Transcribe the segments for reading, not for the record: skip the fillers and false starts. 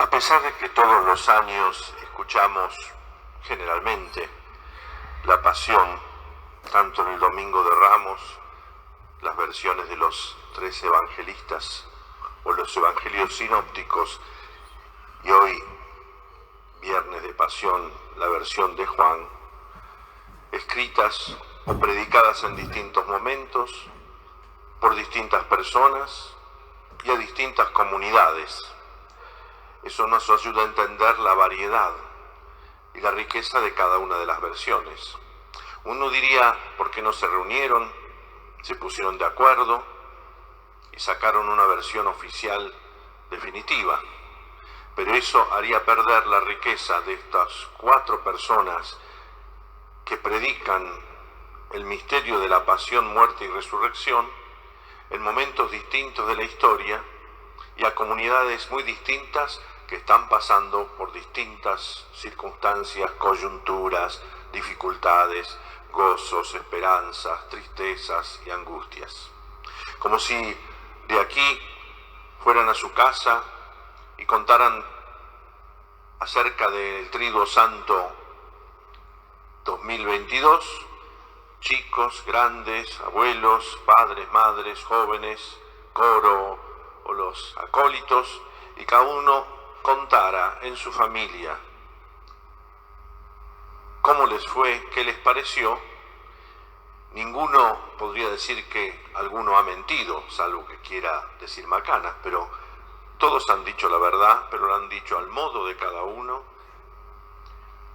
A pesar de que todos los años escuchamos generalmente la Pasión, tanto en el Domingo de Ramos, las versiones de los 3 evangelistas o los evangelios sinópticos, y hoy, Viernes de Pasión, la versión de Juan, escritas o predicadas en distintos momentos, por distintas personas y a distintas comunidades. Eso nos ayuda a entender la variedad y la riqueza de cada una de las versiones. Uno diría, ¿por qué no se reunieron, se pusieron de acuerdo y sacaron una versión oficial definitiva? Pero eso haría perder la riqueza de estas 4 personas que predican el misterio de la pasión, muerte y resurrección en momentos distintos de la historia y a comunidades muy distintas que están pasando por distintas circunstancias, coyunturas, dificultades, gozos, esperanzas, tristezas y angustias. Como si de aquí fueran a su casa y contaran acerca del Triduo Santo 2022, chicos, grandes, abuelos, padres, madres, jóvenes, coro o los acólitos, y cada uno contara en su familia cómo les fue, qué les pareció. Ninguno podría decir que alguno ha mentido, salvo que quiera decir macanas, pero todos han dicho la verdad, pero lo han dicho al modo de cada uno,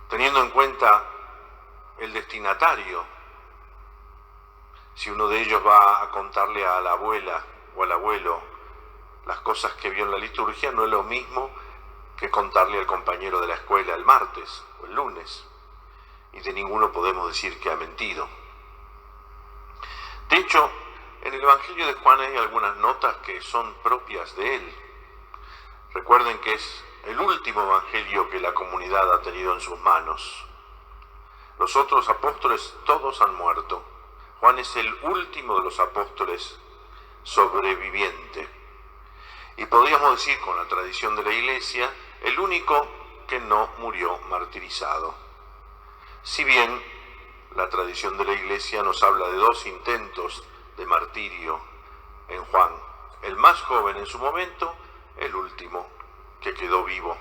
teniendo en cuenta el destinatario. Si uno de ellos va a contarle a la abuela o al abuelo las cosas que vio en la liturgia, no es lo mismo que contarle al compañero de la escuela el martes o el lunes. Y de ninguno podemos decir que ha mentido. De hecho, en el Evangelio de Juan hay algunas notas que son propias de él. Recuerden que es el último evangelio que la comunidad ha tenido en sus manos. Los otros apóstoles todos han muerto. Juan es el último de los apóstoles sobreviviente. Y podríamos decir, con la tradición de la Iglesia, el único que no murió martirizado. Si bien la tradición de la Iglesia nos habla de 2 intentos de martirio en Juan, el más joven en su momento, el último que quedó vivo,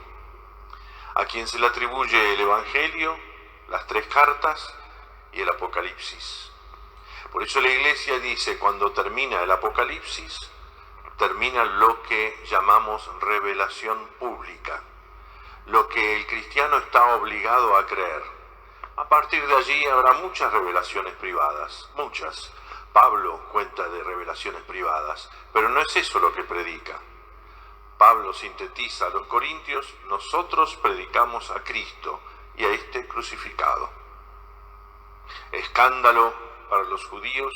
a quien se le atribuye el Evangelio, las 3 cartas y el Apocalipsis. Por eso la Iglesia dice, cuando termina el Apocalipsis, termina lo que llamamos revelación pública, lo que el cristiano está obligado a creer. A partir de allí habrá muchas revelaciones privadas, muchas. Pablo cuenta de revelaciones privadas, pero no es eso lo que predica. Pablo sintetiza a los corintios: nosotros predicamos a Cristo y a este crucificado. Escándalo para los judíos,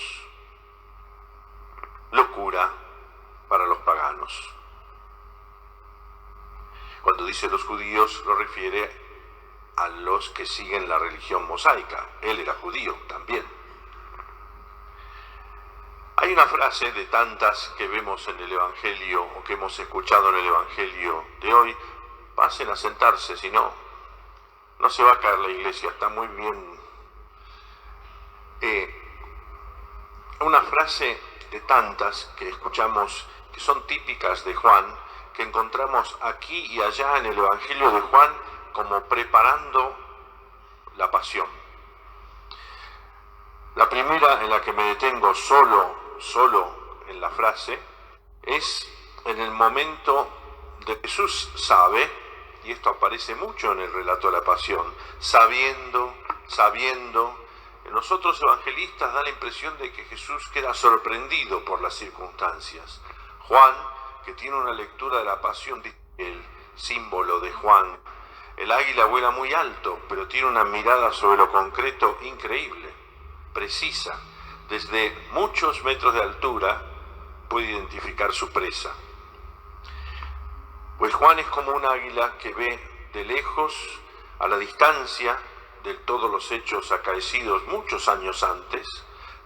locura para los paganos. Cuando dice los judíos, lo refiere a los que siguen la religión mosaica. Él era judío también. Hay una frase de tantas que vemos en el Evangelio o que hemos escuchado en el Evangelio de hoy: pasen a sentarse, si no, no se va a caer la iglesia, está muy bien. Una frase de tantas que escuchamos que son típicas de Juan, que encontramos aquí y allá en el Evangelio de Juan como preparando la pasión. La primera en la que me detengo solo en la frase es en el momento de Jesús sabe, y esto aparece mucho en el relato de la pasión, sabiendo. En los otros evangelistas da la impresión de que Jesús queda sorprendido por las circunstancias. Juan, que tiene una lectura de la pasión, el símbolo de Juan, el águila vuela muy alto, pero tiene una mirada sobre lo concreto increíble, precisa. Desde muchos metros de altura puede identificar su presa. Pues Juan es como un águila que ve de lejos, a la distancia de todos los hechos acaecidos muchos años antes,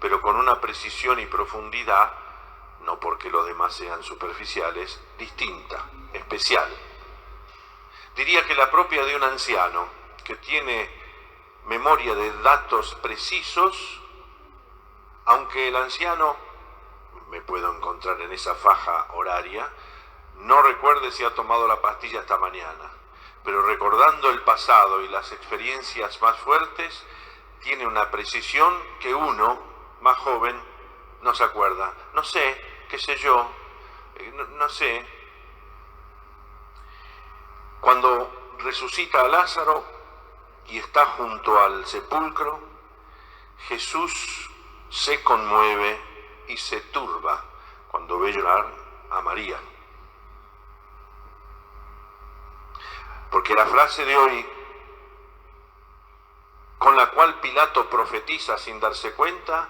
pero con una precisión y profundidad, no porque los demás sean superficiales, distinta, especial. Diría que la propia de un anciano que tiene memoria de datos precisos, aunque el anciano, me puedo encontrar en esa faja horaria, no recuerde si ha tomado la pastilla esta mañana, pero recordando el pasado y las experiencias más fuertes, tiene una precisión que uno, más joven, no se acuerda. No sé, qué sé yo, no sé. Cuando resucita a Lázaro y está junto al sepulcro, Jesús se conmueve y se turba cuando ve llorar a María. Porque la frase de hoy, con la cual Pilato profetiza sin darse cuenta,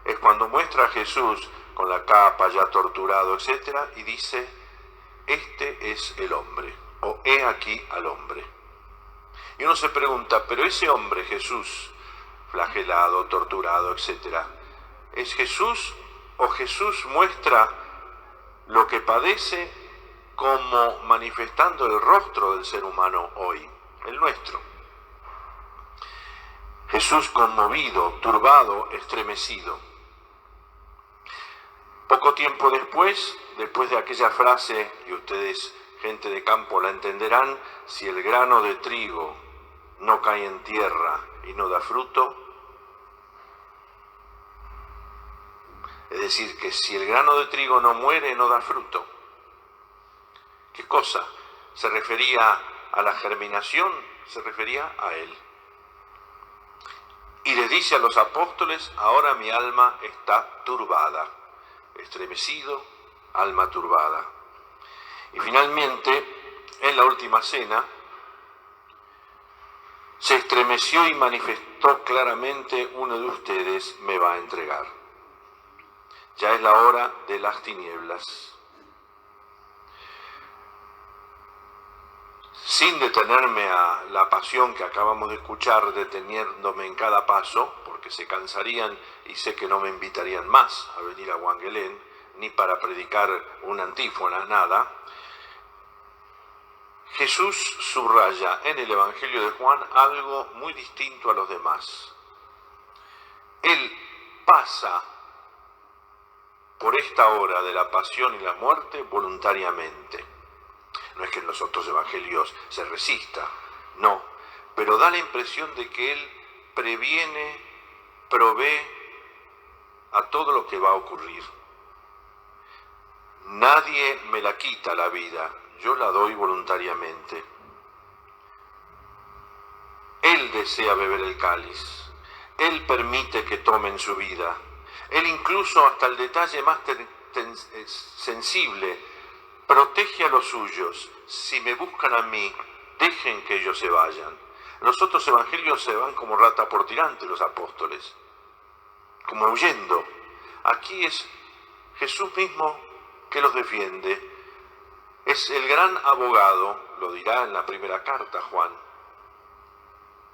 es cuando muestra a Jesús con la capa ya torturado, etc., y dice, este es el hombre, o he aquí al hombre. Y uno se pregunta, pero ese hombre, Jesús, flagelado, torturado, etc., ¿es Jesús o Jesús muestra lo que padece como manifestando el rostro del ser humano hoy, el nuestro? Jesús conmovido, turbado, estremecido. Poco tiempo después de aquella frase, y ustedes, gente de campo, la entenderán, si el grano de trigo no cae en tierra y no da fruto, es decir, que si el grano de trigo no muere, no da fruto. ¿Qué cosa? ¿Se refería a la germinación? Se refería a él. Y les dice a los apóstoles, ahora mi alma está turbada, estremecido, alma turbada. Y finalmente, en la última cena, se estremeció y manifestó claramente, uno de ustedes me va a entregar. Ya es la hora de las tinieblas. Sin detenerme a la pasión que acabamos de escuchar, deteniéndome en cada paso, porque se cansarían y sé que no me invitarían más a venir a Wangelén, ni para predicar una antífona, nada. Jesús subraya en el Evangelio de Juan algo muy distinto a los demás. Él pasa por esta hora de la pasión y la muerte voluntariamente. No es que en los otros evangelios se resista, no, pero da la impresión de que él previene, provee a todo lo que va a ocurrir. Nadie me la quita la vida, yo la doy voluntariamente. Él desea beber el cáliz, él permite que tomen su vida, él incluso hasta el detalle más sensible protege a los suyos. Si me buscan a mí, dejen que ellos se vayan. Los otros evangelios se van como rata por tirante los apóstoles, como huyendo. Aquí es Jesús mismo que los defiende. Es el gran abogado, lo dirá en la primera carta Juan.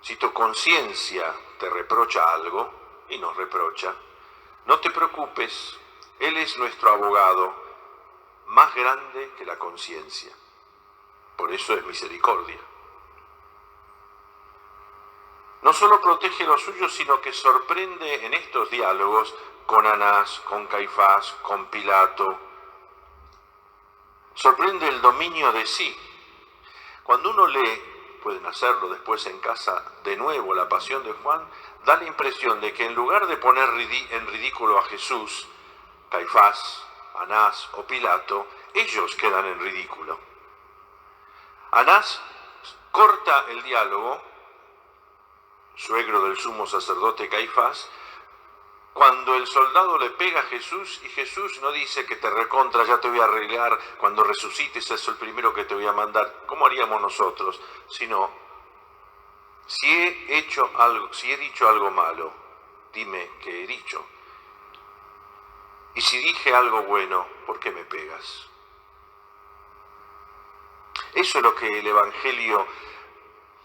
Si tu conciencia te reprocha algo, y nos reprocha, no te preocupes, Él es nuestro abogado, más grande que la conciencia. Por eso es misericordia. No solo protege a los suyos, sino que sorprende en estos diálogos con Anás, con Caifás, con Pilato. Sorprende el dominio de sí. Cuando uno lee, pueden hacerlo después en casa de nuevo, la Pasión de Juan, da la impresión de que en lugar de poner en ridículo a Jesús, Caifás, Anás o Pilato, ellos quedan en ridículo. Anás corta el diálogo, suegro del sumo sacerdote Caifás, cuando el soldado le pega a Jesús y Jesús no dice que te recontra, ya te voy a arreglar, cuando resucites es el primero que te voy a mandar, como haríamos nosotros, sino, si he dicho algo malo, dime qué he dicho. Y si dije algo bueno, ¿por qué me pegas? Eso es lo que el Evangelio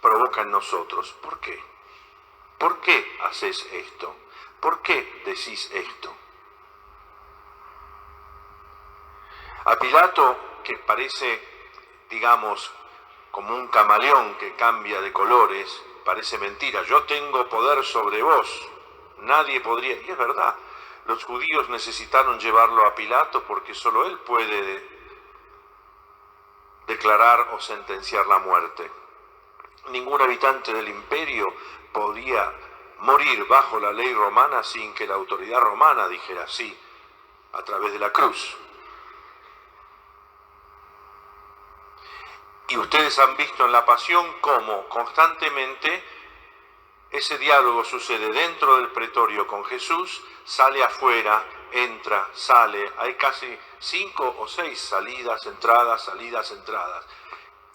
provoca en nosotros. ¿Por qué? ¿Por qué haces esto? ¿Por qué decís esto? A Pilato, que parece, digamos, como un camaleón que cambia de colores, parece mentira. Yo tengo poder sobre vos, nadie podría... Y es verdad, los judíos necesitaron llevarlo a Pilato porque solo él puede declarar o sentenciar la muerte. Ningún habitante del imperio podía morir bajo la ley romana sin que la autoridad romana dijera sí, a través de la cruz. Y ustedes han visto en la pasión cómo constantemente ese diálogo sucede dentro del pretorio con Jesús, sale afuera, entra, sale, hay casi 5 o 6 salidas, entradas.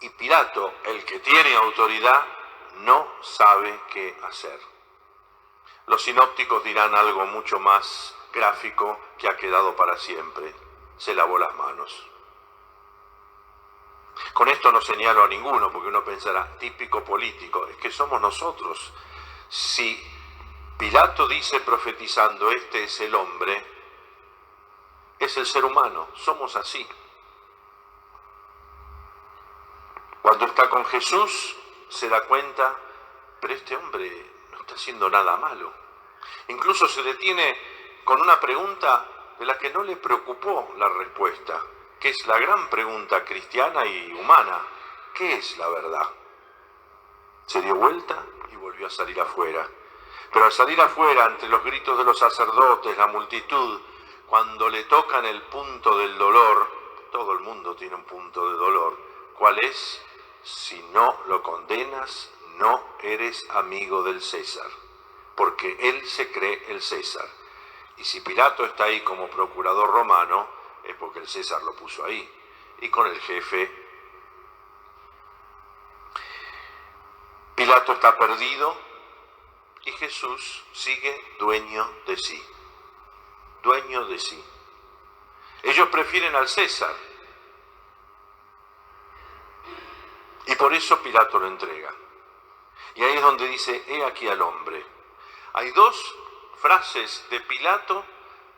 Y Pilato, el que tiene autoridad, no sabe qué hacer. Los sinópticos dirán algo mucho más gráfico que ha quedado para siempre. Se lavó las manos. Con esto no señalo a ninguno, porque uno pensará, típico político, es que somos nosotros. Si Pilato dice profetizando, este es el hombre, es el ser humano, somos así. Cuando está con Jesús, se da cuenta, pero este hombre no está haciendo nada malo. Incluso se detiene con una pregunta de la que no le preocupó la respuesta, que es la gran pregunta cristiana y humana. ¿Qué es la verdad? Se dio vuelta y volvió a salir afuera. Pero al salir afuera, entre los gritos de los sacerdotes, la multitud, cuando le tocan el punto del dolor, todo el mundo tiene un punto de dolor. ¿Cuál es? Si no lo condenas, no eres amigo del César, porque él se cree el César. Y si Pilato está ahí como procurador romano, es porque el César lo puso ahí. Y con el jefe, Pilato está perdido y Jesús sigue dueño de sí. Dueño de sí. Ellos prefieren al César. Y por eso Pilato lo entrega. Y ahí es donde dice, he aquí al hombre. Hay 2 frases de Pilato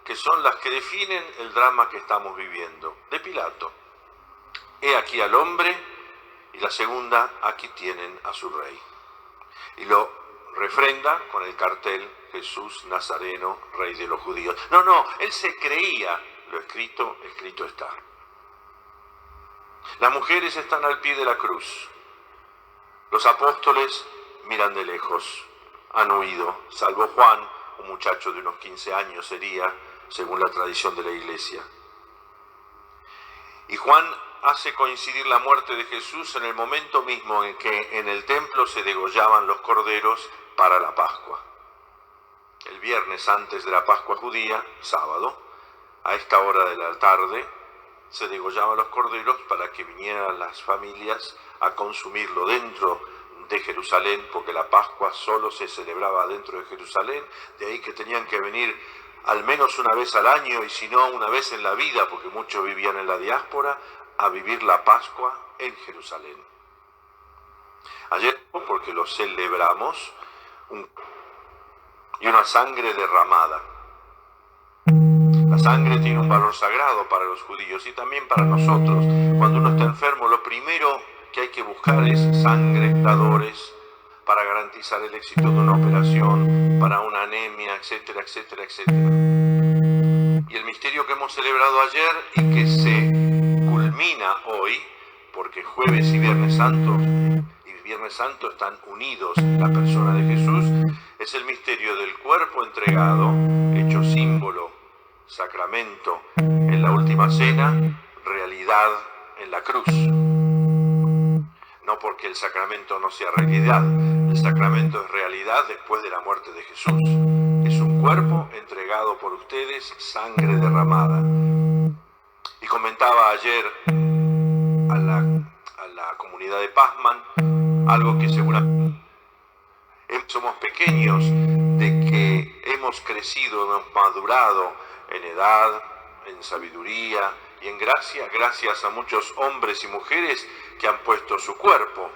que son las que definen el drama que estamos viviendo. De Pilato. He aquí al hombre, y la segunda, aquí tienen a su rey. Y lo refrenda con el cartel, Jesús Nazareno, rey de los judíos. No, él se creía, lo escrito, escrito está. Las mujeres están al pie de la cruz. Los apóstoles miran de lejos, han huido, salvo Juan, un muchacho de unos 15 años sería, según la tradición de la iglesia. Y Juan hace coincidir la muerte de Jesús en el momento mismo en que en el templo se degollaban los corderos para la Pascua. El viernes antes de la Pascua judía, sábado, a esta hora de la tarde, se degollaban los corderos para que vinieran las familias a consumirlo dentro de Jerusalén, porque la Pascua solo se celebraba dentro de Jerusalén, de ahí que tenían que venir al menos una vez al año, y si no una vez en la vida, porque muchos vivían en la diáspora, a vivir la Pascua en Jerusalén. Ayer, porque lo celebramos, y una sangre derramada. La sangre tiene un valor sagrado para los judíos y también para nosotros. Cuando uno está enfermo, lo primero que hay que buscar es sangre, dadores, para garantizar el éxito de una operación, para una anemia, etcétera, etcétera, etcétera. Y el misterio que hemos celebrado ayer y que se culmina hoy, porque jueves y Viernes Santo están unidos en la persona de Jesús, es el misterio del cuerpo entregado, hecho símbolo, sacramento en la última cena, realidad en la cruz. No porque el sacramento no sea realidad, el sacramento es realidad después de la muerte de Jesús. Es un cuerpo entregado por ustedes, sangre derramada. Y comentaba ayer a la comunidad de Pazman algo que seguramente somos pequeños, de que hemos crecido, hemos madurado en edad, en sabiduría y en gracia, gracias a muchos hombres y mujeres que han puesto su cuerpo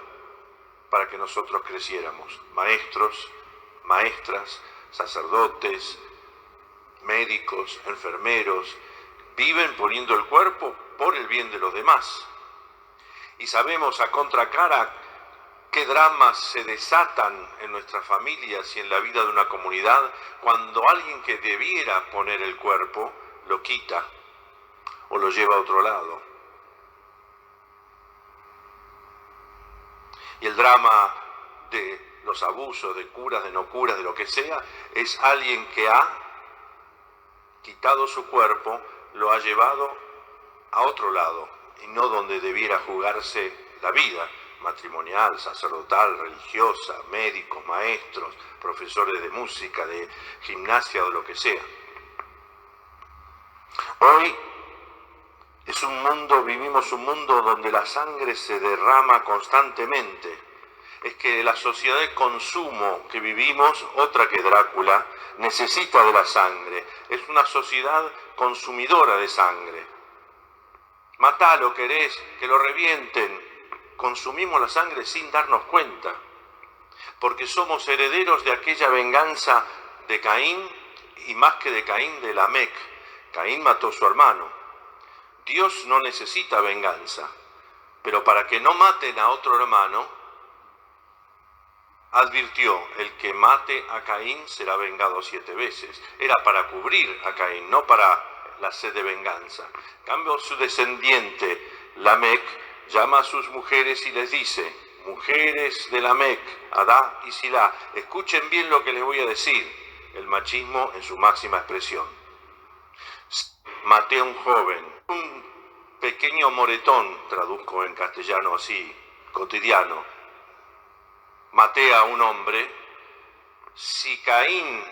para que nosotros creciéramos. Maestros, maestras, sacerdotes, médicos, enfermeros, viven poniendo el cuerpo por el bien de los demás. Y sabemos a contracara qué dramas se desatan en nuestras familias y en la vida de una comunidad cuando alguien que debiera poner el cuerpo lo quita o lo lleva a otro lado. Y el drama de los abusos, de curas, de no curas, de lo que sea, es alguien que ha quitado su cuerpo, lo ha llevado a otro lado y no donde debiera jugarse la vida matrimonial, sacerdotal, religiosa, médicos, maestros, profesores de música, de gimnasia o lo que sea. Hoy vivimos un mundo donde la sangre se derrama constantemente. Es que la sociedad de consumo que vivimos, otra que Drácula, necesita de la sangre. Es una sociedad consumidora de sangre. Matalo, querés, que lo revienten. Consumimos la sangre sin darnos cuenta, porque somos herederos de aquella venganza de Caín, y más que de Caín, de Lamec. Caín mató a su hermano. Dios no necesita venganza, pero para que no maten a otro hermano, advirtió: el que mate a Caín será vengado 7 veces. Era para cubrir a Caín, no para la sed de venganza. En cambio, su descendiente, Lamec, llama a sus mujeres y les dice: mujeres de Lamec, Adá y Silá, escuchen bien lo que les voy a decir. El machismo en su máxima expresión. Maté a un joven, un pequeño moretón, traduzco en castellano así, cotidiano. Maté a un hombre. Si Caín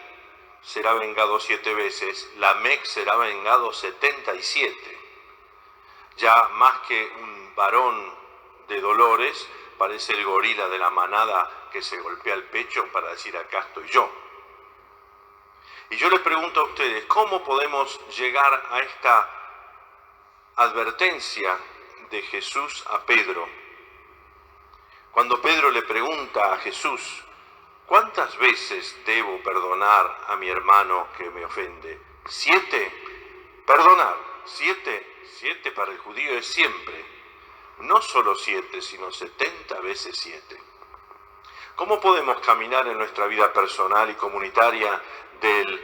será vengado 7 veces, Lamec será vengado 77. Ya más que un varón de dolores, parece el gorila de la manada que se golpea el pecho para decir: acá estoy yo. Y yo les pregunto a ustedes, ¿cómo podemos llegar a esta advertencia de Jesús a Pedro? Cuando Pedro le pregunta a Jesús: ¿cuántas veces debo perdonar a mi hermano que me ofende? 7. Perdonar. 7 para el judío es siempre. No solo 7, sino 70 veces 7. ¿Cómo podemos caminar en nuestra vida personal y comunitaria del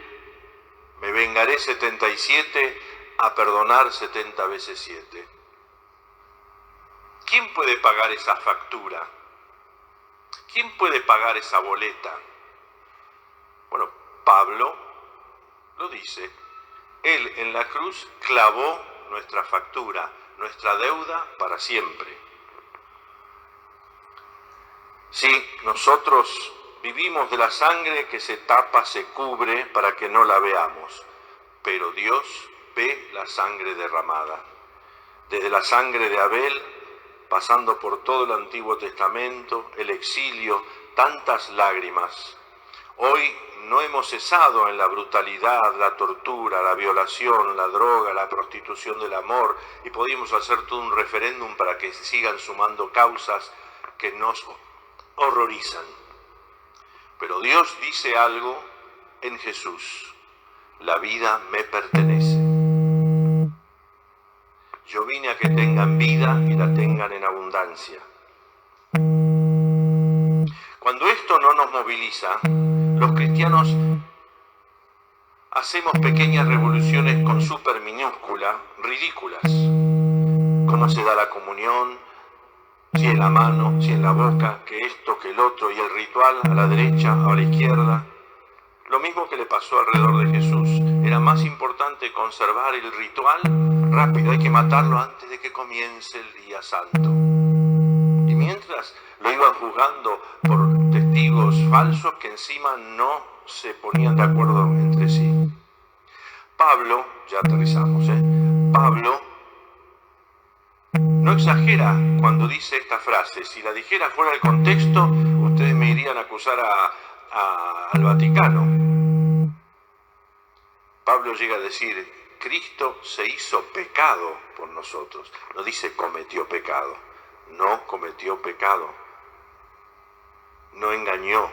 me vengaré 77 a perdonar 70 veces 7? ¿Quién puede pagar esa factura? ¿Quién puede pagar esa boleta? Bueno, Pablo lo dice. Él en la cruz clavó nuestra factura, nuestra deuda para siempre. Sí, nosotros vivimos de la sangre que se tapa, se cubre para que no la veamos, pero Dios ve la sangre derramada. Desde la sangre de Abel, pasando por todo el Antiguo Testamento, el exilio, tantas lágrimas. Hoy no hemos cesado en la brutalidad, la tortura, la violación, la droga, la prostitución del amor, y podríamos hacer todo un referéndum para que sigan sumando causas que nos horrorizan. Pero Dios dice algo en Jesús: la vida me pertenece. Yo vine a que tengan vida y la tengan en abundancia. Cuando esto no nos moviliza, los cristianos hacemos pequeñas revoluciones con súper minúscula, ridículas. ¿Cómo se da la comunión? Si en la mano, si en la boca, que esto, que el otro, y el ritual a la derecha o a la izquierda. Lo mismo que le pasó alrededor de Jesús. Era más importante conservar el ritual. Rápido, hay que matarlo antes de que comience el día santo. Y mientras lo iban juzgando por testigos falsos que encima no se ponían de acuerdo entre sí. Pablo, ya aterrizamos, Pablo no exagera cuando dice esta frase. Si la dijera fuera del contexto, ustedes me irían a acusar al Vaticano. Pablo llega a decir: Cristo se hizo pecado por nosotros. No dice cometió pecado. No cometió pecado. No engañó,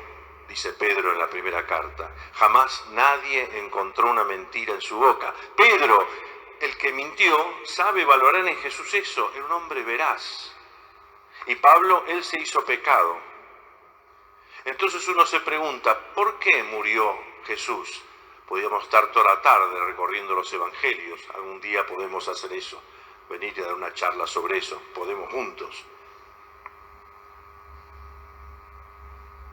dice Pedro en la primera carta. Jamás nadie encontró una mentira en su boca. Pedro, el que mintió, sabe valorar en Jesús eso. Era un hombre veraz. Y Pablo, él se hizo pecado. Entonces uno se pregunta, ¿por qué murió Jesús? Podríamos estar toda la tarde recorriendo los evangelios. Algún día podemos hacer eso. Venir y dar una charla sobre eso. Podemos juntos.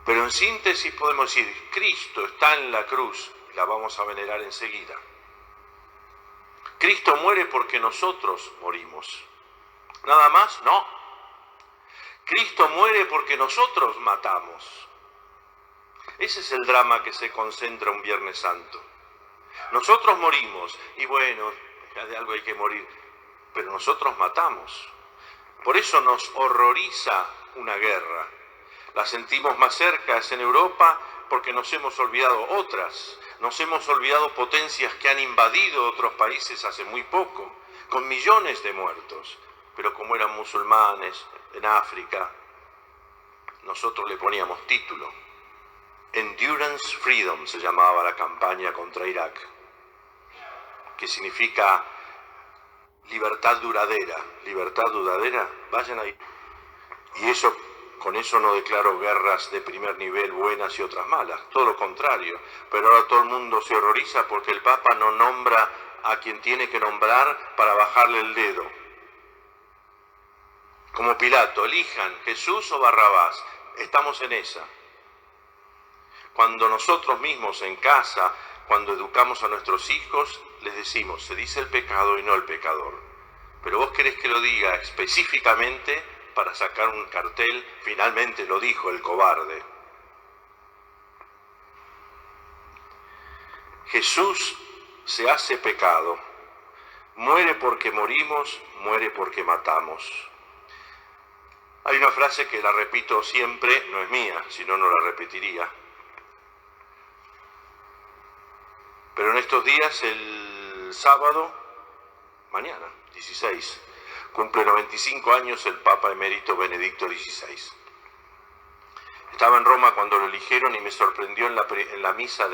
Pero en síntesis podemos decir, Cristo está en la cruz. Y la vamos a venerar enseguida. Cristo muere porque nosotros morimos. ¿Nada más? No. Cristo muere porque nosotros matamos. Ese es el drama que se concentra un Viernes Santo. Nosotros morimos, y bueno, de algo hay que morir, pero nosotros matamos. Por eso nos horroriza una guerra. La sentimos más cerca, es en Europa, porque nos hemos olvidado otras. Nos hemos olvidado potencias que han invadido otros países hace muy poco, con millones de muertos. Pero como eran musulmanes en África, nosotros le poníamos título. Endurance Freedom se llamaba la campaña contra Irak, que significa libertad duradera. Libertad duradera, vayan ahí. Y eso, con eso no declaro guerras de primer nivel buenas y otras malas, todo lo contrario. Pero ahora todo el mundo se horroriza porque el Papa no nombra a quien tiene que nombrar para bajarle el dedo. Como Pilato, elijan Jesús o Barrabás. Estamos en esa. Cuando nosotros mismos en casa, cuando educamos a nuestros hijos, les decimos, se dice el pecado y no el pecador. Pero vos querés que lo diga específicamente para sacar un cartel, finalmente lo dijo el cobarde. Jesús se hace pecado, muere porque morimos, muere porque matamos. Hay una frase que la repito siempre, no es mía, si no, no la repetiría. Pero en estos días, el sábado, mañana, 16, cumple 95 años el Papa Emérito Benedicto XVI. Estaba en Roma cuando lo eligieron y me sorprendió en la misa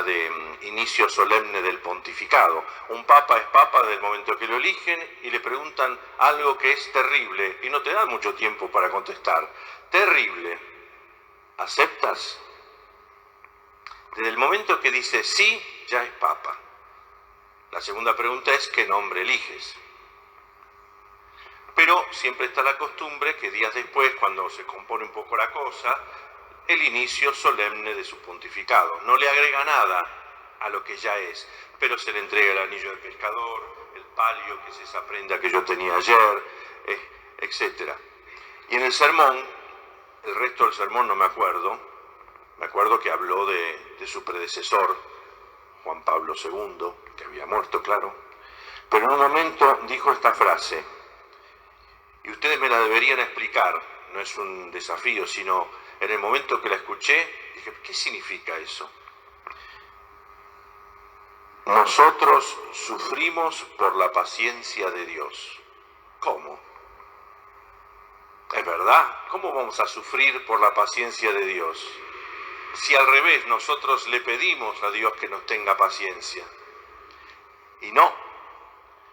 de inicio solemne del pontificado. Un papa es papa desde el momento que lo eligen y le preguntan algo que es terrible y no te dan mucho tiempo para contestar. Terrible. ¿Aceptas? Desde el momento que dice sí, ya es papa. La segunda pregunta es ¿qué nombre eliges? Pero siempre está la costumbre que días después, cuando se compone un poco la cosa, el inicio solemne de su pontificado. No le agrega nada a lo que ya es, pero se le entrega el anillo de pescador, el palio, que es esa prenda que yo tenía ayer, etc. Y en el sermón, el resto del sermón no me acuerdo que habló de su predecesor, Juan Pablo II, que había muerto, claro, pero en un momento dijo esta frase, y ustedes me la deberían explicar, no es un desafío, sino en el momento que la escuché, dije, ¿qué significa eso? Nosotros sufrimos por la paciencia de Dios. ¿Cómo? ¿Es verdad? ¿Cómo vamos a sufrir por la paciencia de Dios? Si al revés nosotros le pedimos a Dios que nos tenga paciencia. Y no,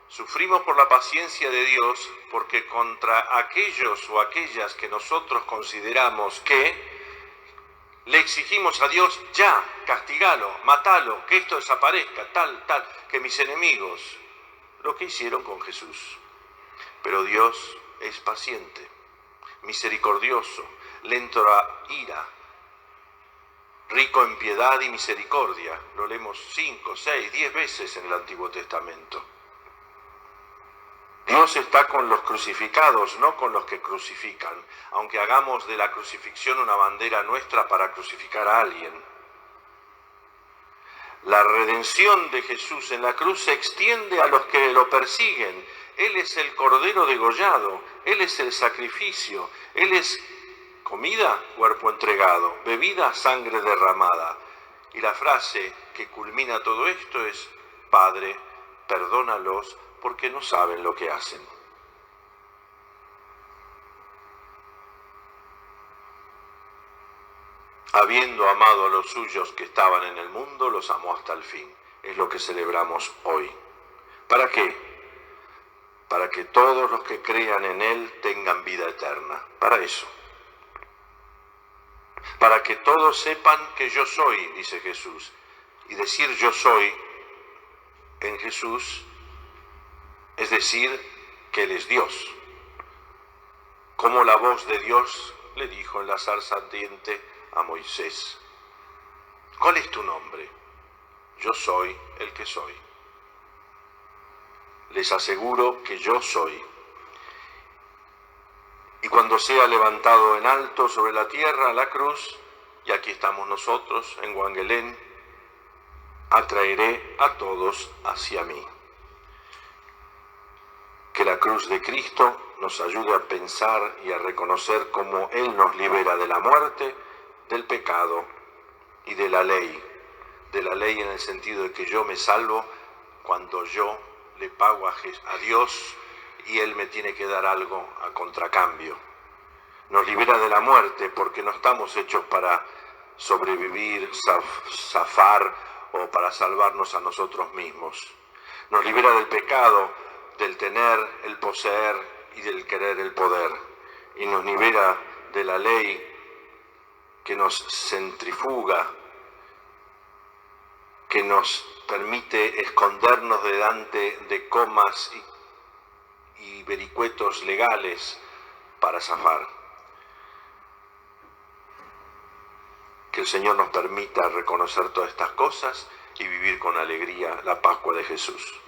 sufrimos por la paciencia de Dios porque contra aquellos o aquellas que nosotros consideramos que le exigimos a Dios, ya, castigalo, matalo, que esto desaparezca, tal, que mis enemigos, lo que hicieron con Jesús. Pero Dios es paciente, misericordioso, lento a ira, rico en piedad y misericordia. Lo leemos 5, 6, 10 veces en el Antiguo Testamento. Dios está con los crucificados, no con los que crucifican, aunque hagamos de la crucifixión una bandera nuestra para crucificar a alguien. La redención de Jesús en la cruz se extiende a los que lo persiguen. Él es el cordero degollado, Él es el sacrificio, Él es comida, cuerpo entregado, bebida, sangre derramada. Y la frase que culmina todo esto es, Padre, perdónalos porque no saben lo que hacen. Habiendo amado a los suyos que estaban en el mundo, los amó hasta el fin. Es lo que celebramos hoy. ¿Para qué? para que todos los que crean en Él tengan vida eterna. Para eso. Para que todos sepan que yo soy, dice Jesús. Y decir yo soy en Jesús es decir que Él es Dios. Como la voz de Dios le dijo en la zarza ardiente a Moisés: ¿cuál es tu nombre? Yo soy el que soy. Les aseguro que yo soy. Y cuando sea levantado en alto sobre la tierra, la cruz, y aquí estamos nosotros en Guanguelén, atraeré a todos hacia mí. Que la cruz de Cristo nos ayude a pensar y a reconocer cómo Él nos libera de la muerte, del pecado y de la ley. De la ley en el sentido de que yo me salvo cuando yo le pago a Dios y Él me tiene que dar algo a contracambio. Nos libera de la muerte porque no estamos hechos para sobrevivir, zafar o para salvarnos a nosotros mismos. Nos libera del pecado, del tener, el poseer y del querer el poder. Y nos libera de la ley que nos centrifuga, que nos permite escondernos delante de comas y vericuetos legales para zafar. Que el Señor nos permita reconocer todas estas cosas y vivir con alegría la Pascua de Jesús.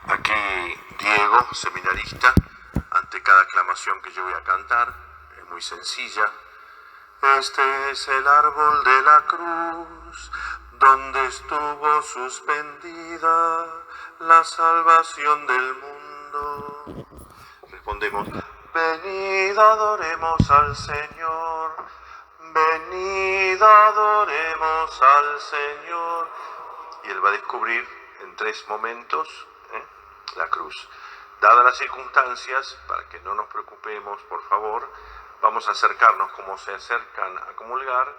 Aquí Diego, seminarista, ante cada aclamación que yo voy a cantar, es muy sencilla. Este es el árbol de la cruz, donde estuvo suspendida la salvación del mundo. Respondemos: venid, adoremos al Señor, venid, adoremos al Señor. Y Él va a descubrir en 3 momentos la cruz. Dadas las circunstancias, para que no nos preocupemos, por favor, vamos a acercarnos como se acercan a comulgar,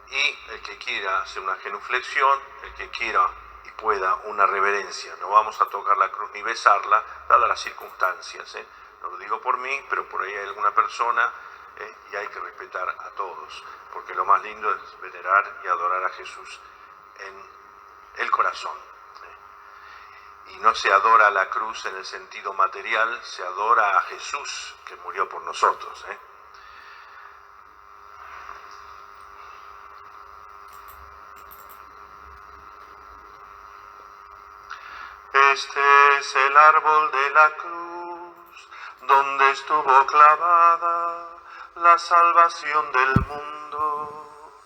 y el que quiera hacer una genuflexión, el que quiera y pueda una reverencia. No vamos a tocar la cruz ni besarla, dadas las circunstancias. No lo digo por mí, pero por ahí hay alguna persona, y hay que respetar a todos, porque lo más lindo es venerar y adorar a Jesús en el corazón. Y no se adora la cruz en el sentido material, se adora a Jesús que murió por nosotros. Este es el árbol de la cruz, donde estuvo clavada la salvación del mundo.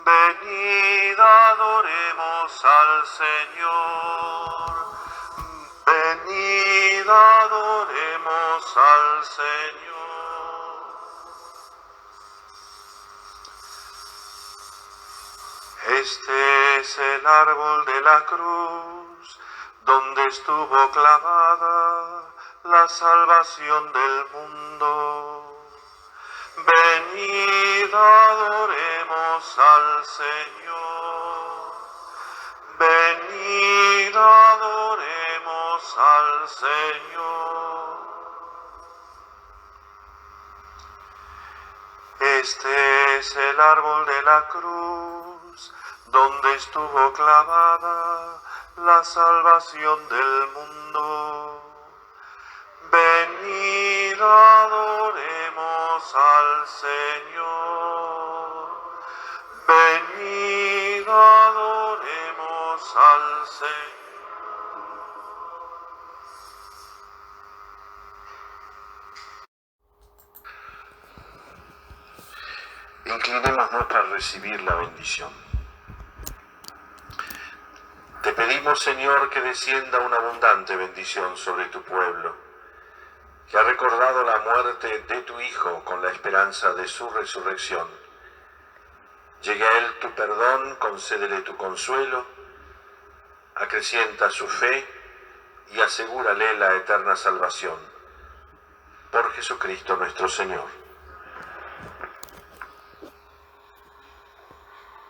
Venid, adoremos al Señor. Venid, adoremos al Señor. Este es el árbol de la cruz, donde estuvo clavada la salvación del mundo. Venid, adoremos al Señor. Venid, adoremos al Señor. Este es el árbol de la cruz, donde estuvo clavada la salvación del mundo. Venid, adoremos al Señor. Venid, adoremos al Señor. Inclinémonos para recibir la bendición. Te pedimos, Señor, que descienda una abundante bendición sobre tu pueblo, que ha recordado la muerte de tu Hijo con la esperanza de su resurrección. Llegue a Él tu perdón, concédele tu consuelo, acrecienta su fe y asegúrale la eterna salvación. Por Jesucristo nuestro Señor.